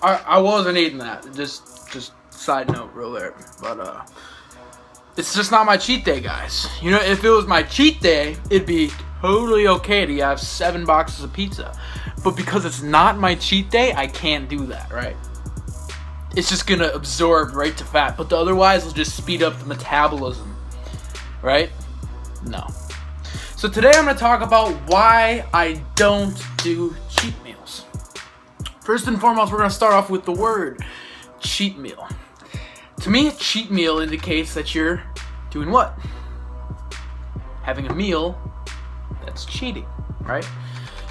I wasn't eating that. Just side note real there. But it's just not my cheat day, guys. You know, if it was my cheat day, it'd be totally okay to have 7 boxes of pizza. But because it's not my cheat day, I can't do that, right? It's just gonna absorb right to fat. But otherwise, it'll just speed up the metabolism, right? No. So today I'm gonna talk about why I don't do cheat meals. First and foremost, we're gonna start off with the word cheat meal. To me, a cheat meal indicates that you're doing what? Having a meal that's cheating, right?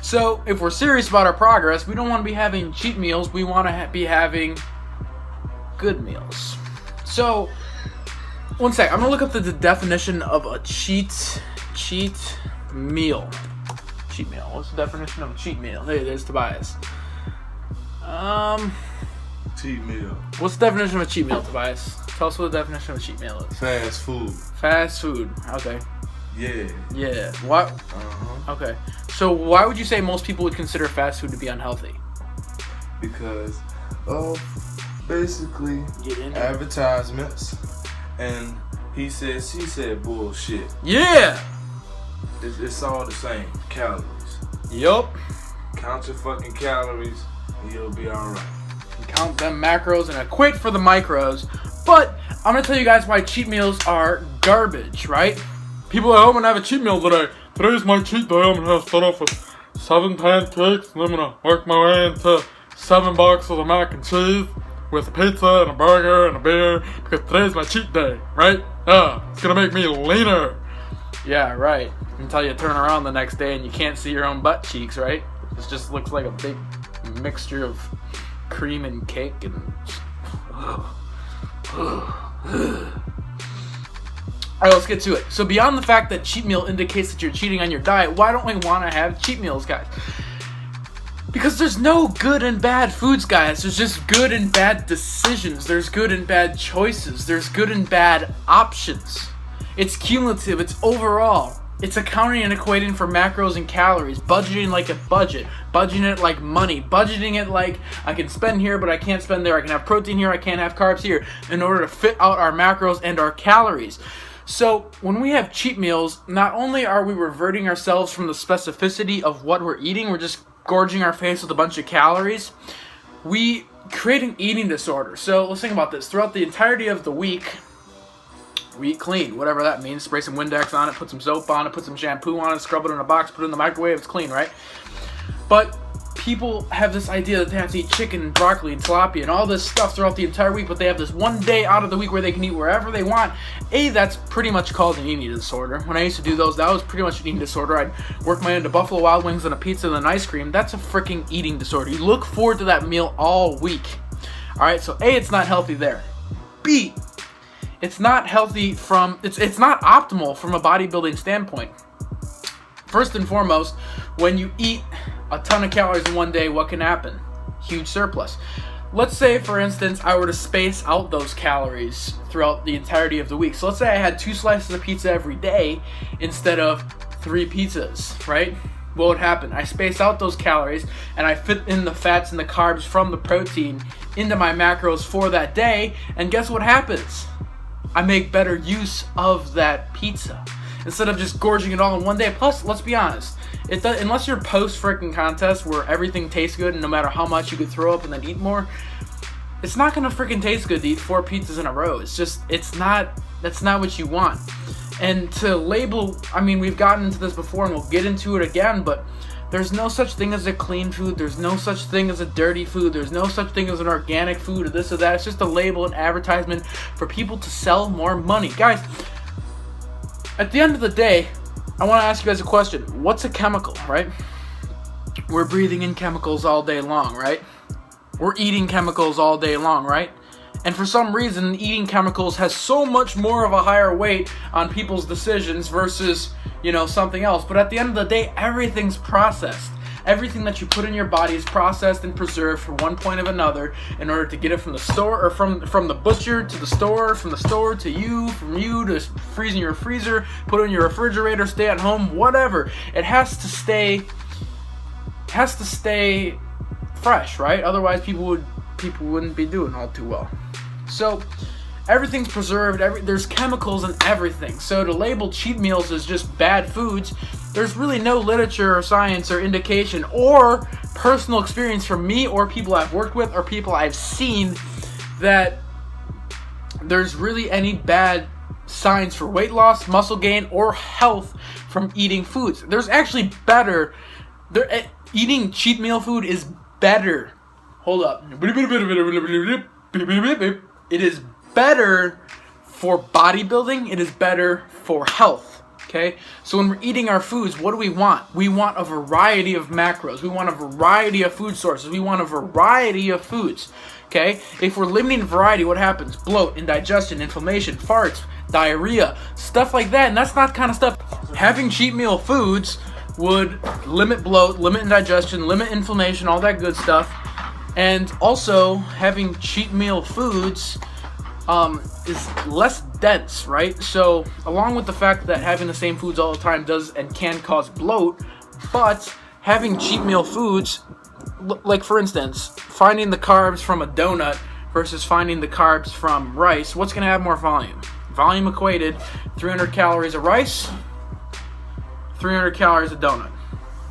So if we're serious about our progress, we don't want to be having cheat meals. We want to be having good meals. So, one sec. I'm gonna look up the definition of a cheat meal. Cheat meal. What's the definition of a cheat meal? Hey, there's Tobias. Cheat meal. What's the definition of a cheat meal, Tobias? Tell us what the definition of a cheat meal is. Fast food. Fast food. Okay. Yeah. Yeah. What? Okay. So why would you say most people would consider fast food to be unhealthy? Because of basically advertisements and he said, she said bullshit. Yeah. It's all the same. Calories. Yup. Count your fucking calories and you'll be alright. Count them macros and equate for the micros. But I'm gonna tell you guys why cheat meals are garbage, right? People at home gonna have a cheat meal today. Today's my cheat day. I'm gonna start off with 7 pancakes and I'm gonna work my way into 7 boxes of mac and cheese with a pizza and a burger and a beer because today's my cheat day, right? It's gonna make me leaner. Yeah, right. Until you turn around the next day and you can't see your own butt cheeks, right? It just looks like a big mixture of cream and cake and Alright, let's get to it. So beyond the fact that cheat meal indicates that you're cheating on your diet, why don't we want to have cheat meals, guys? Because there's no good and bad foods, guys. There's just good and bad decisions. There's good and bad choices. There's good and bad options. It's cumulative. It's overall. It's accounting and equating for macros and calories, budgeting like a budget, budgeting it like money, budgeting it like I can spend here but I can't spend there, I can have protein here, I can't have carbs here, in order to fit out our macros and our calories. So when we have cheat meals, not only are we reverting ourselves from the specificity of what we're eating, we're just gorging our face with a bunch of calories, we create an eating disorder. So let's think about this. Throughout the entirety of the week, we eat clean, whatever that means. Spray some Windex on it, put some soap on it, put some shampoo on it, scrub it in a box, put it in the microwave, it's clean, right? But people have this idea that they have to eat chicken and broccoli and tilapia and all this stuff throughout the entire week, but they have this one day out of the week where they can eat wherever they want. That's pretty much called an eating disorder. When I used to do those, that was pretty much an eating disorder. I'd work my way into Buffalo Wild Wings and a pizza and an ice cream. That's a freaking eating disorder. You look forward to that meal all week. Alright, so A, it's not healthy there. B, it's not healthy it's not optimal from a bodybuilding standpoint. First and foremost, when you eat a ton of calories in one day, what can happen? Huge surplus. Let's say, for instance, I were to space out those calories throughout the entirety of the week. So let's say I had 2 slices of pizza every day instead of 3 pizzas, right? What would happen? I space out those calories and I fit in the fats and the carbs from the protein into my macros for that day, and guess what happens? I make better use of that pizza instead of just gorging it all in one day. Plus, let's be honest, unless you're post freaking contest where everything tastes good and no matter how much you could throw up and then eat more, it's not gonna freaking taste good to eat 4 pizzas in a row. That's not what you want. And to label, I mean, we've gotten into this before and we'll get into it again, but there's no such thing as a clean food. There's no such thing as a dirty food. There's no such thing as an organic food or this or that. It's just a label and advertisement for people to sell more money. Guys, at the end of the day, I want to ask you guys a question. What's a chemical, right? We're breathing in chemicals all day long, right? We're eating chemicals all day long, right? And for some reason, eating chemicals has so much more of a higher weight on people's decisions versus, something else. But at the end of the day, everything's processed. Everything that you put in your body is processed and preserved from one point of another in order to get it from the store, or from the butcher to the store, from the store to you, from you to freeze in your freezer, put it in your refrigerator, stay at home, whatever. It has to stay fresh, right? Otherwise people would people wouldn't be doing all too well. So everything's preserved, there's chemicals in everything. So to label cheat meals as just bad foods, there's really no literature or science or indication or personal experience from me or people I've worked with or people I've seen that there's really any bad signs for weight loss, muscle gain, or health from eating foods. There's actually better. Eating cheat meal food is better. Hold up. It is better for bodybuilding. It is better for health. Okay? So when we're eating our foods, what do we want? We want a variety of macros. We want a variety of food sources. We want a variety of foods. Okay? If we're limiting variety, what happens? Bloat, indigestion, inflammation, farts, diarrhea, stuff like that. And that's not kind of stuff. Having cheat meal foods would limit bloat, limit indigestion, limit inflammation, all that good stuff. And also, having cheat meal foods is less dense, right? So, along with the fact that having the same foods all the time does and can cause bloat, but having cheat meal foods, like for instance, finding the carbs from a donut versus finding the carbs from rice, what's going to have more volume? Volume equated, 300 calories of rice, 300 calories of donut,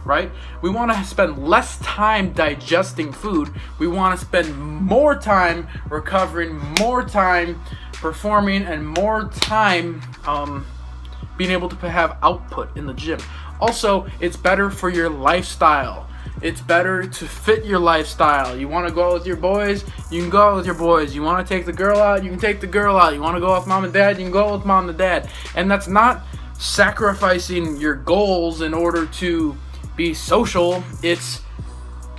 right? We want to spend less time digesting food. We want to spend more time recovering, more time performing, and more time being able to have output in the gym. Also, it's better for your lifestyle. It's better to fit your lifestyle. You want to go out with your boys, you can go out with your boys. You want to take the girl out, you can take the girl out. You want to go out with mom and dad, you can go out with mom and dad. And that's not sacrificing your goals in order to be social. It's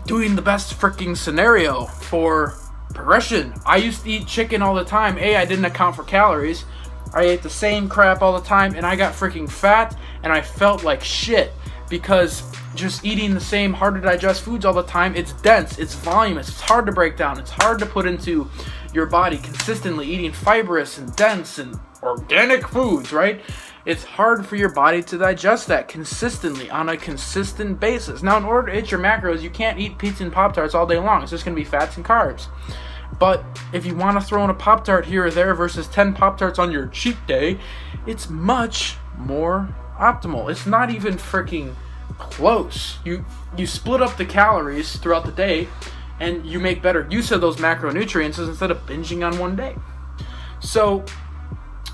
doing the best freaking scenario for progression. I used to eat chicken all the time. I didn't account for calories. I ate the same crap all the time and I got freaking fat and I felt like shit because just eating the same hard to digest foods all the time, it's dense, it's voluminous, it's hard to break down, it's hard to put into your body consistently. Eating fibrous and dense and organic foods, right? It's hard for your body to digest that consistently on a consistent basis. Now, in order to hit your macros, you can't eat pizza and Pop-Tarts all day long. It's just going to be fats and carbs. But if you want to throw in a Pop-Tart here or there versus 10 Pop-Tarts on your cheat day, it's much more optimal. It's not even freaking close. You split up the calories throughout the day and you make better use of those macronutrients instead of binging on one day. So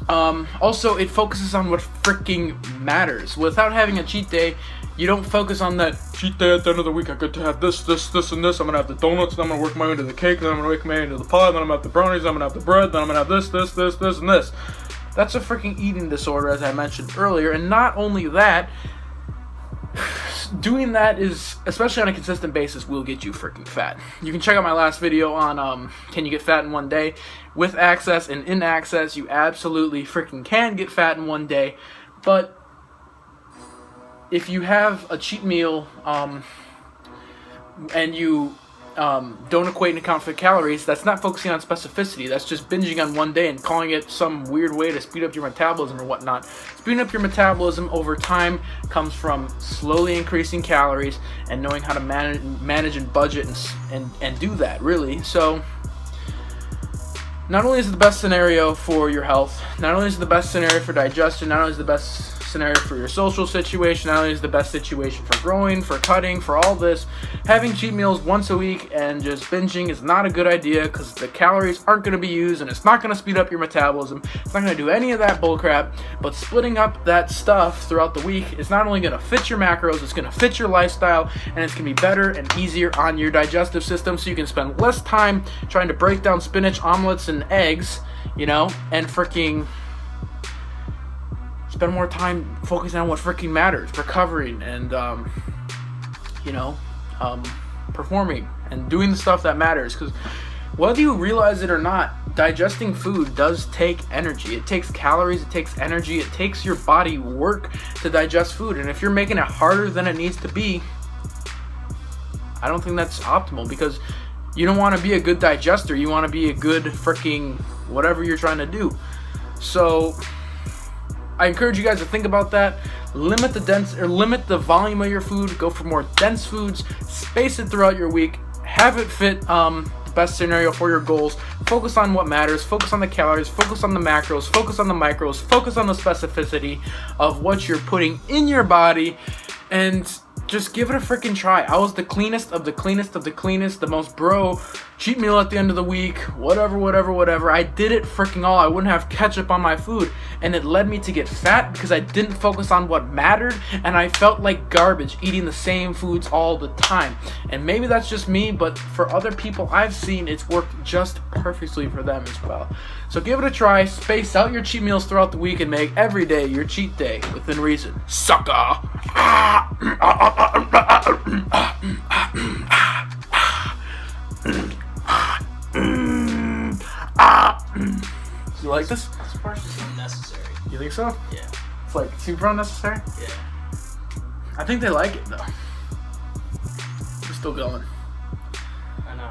also, it focuses on what freaking matters. Without having a cheat day, you don't focus on that cheat day at the end of the week. I get to have this, and this. I'm going to have the donuts, then I'm going to work my way into the cake, then I'm going to work my way into the pie, then I'm going to have the brownies, then I'm going to have the bread, then I'm going to have this, and this. That's a freaking eating disorder, as I mentioned earlier. And not only that, doing that is, especially on a consistent basis, will get you freaking fat. You can check out my last video on can you get fat in one day. With access and in access, you absolutely freaking can get fat in one day. But if you have a cheat meal and you don't equate and account for calories, that's not focusing on specificity. That's just binging on one day and calling it some weird way to speed up your metabolism or whatnot. Speeding up your metabolism over time comes from slowly increasing calories and knowing how to manage and budget and do that, really. So not only is it the best scenario for your health, not only is it the best scenario for digestion, not only is it the best scenario for your social situation, not only is it the best situation for growing, for cutting, for all this, having cheat meals once a week and just binging is not a good idea because the calories aren't going to be used and it's not going to speed up your metabolism. It's not going to do any of that bullcrap, but splitting up that stuff throughout the week is not only going to fit your macros, it's going to fit your lifestyle, and it's going to be better and easier on your digestive system so you can spend less time trying to break down spinach, omelets, and eggs, and freaking spend more time focusing on what freaking matters, recovering and, performing and doing the stuff that matters. Because whether you realize it or not, digesting food does take energy. It takes calories, it takes energy, it takes your body work to digest food. And if you're making it harder than it needs to be, I don't think that's optimal because you don't want to be a good digester. You want to be a good freaking whatever you're trying to do. So I encourage you guys to think about that. Limit the volume of your food. Go for more dense foods. Space it throughout your week. Have it fit the best scenario for your goals. Focus on what matters. Focus on the calories. Focus on the macros. Focus on the micros. Focus on the specificity of what you're putting in your body, and just give it a freaking try. I was the cleanest of the cleanest of the cleanest, the most bro cheat meal at the end of the week, whatever. I did it freaking all. I wouldn't have ketchup on my food, and it led me to get fat because I didn't focus on what mattered, and I felt like garbage eating the same foods all the time. And maybe that's just me, but for other people I've seen, it's worked just perfectly for them as well. So give it a try. Space out your cheat meals throughout the week and make every day your cheat day within reason. Sucker! You like this? This part's just unnecessary. You think so? Yeah. It's like super unnecessary? Yeah. I think they like it though. We're still going. I know.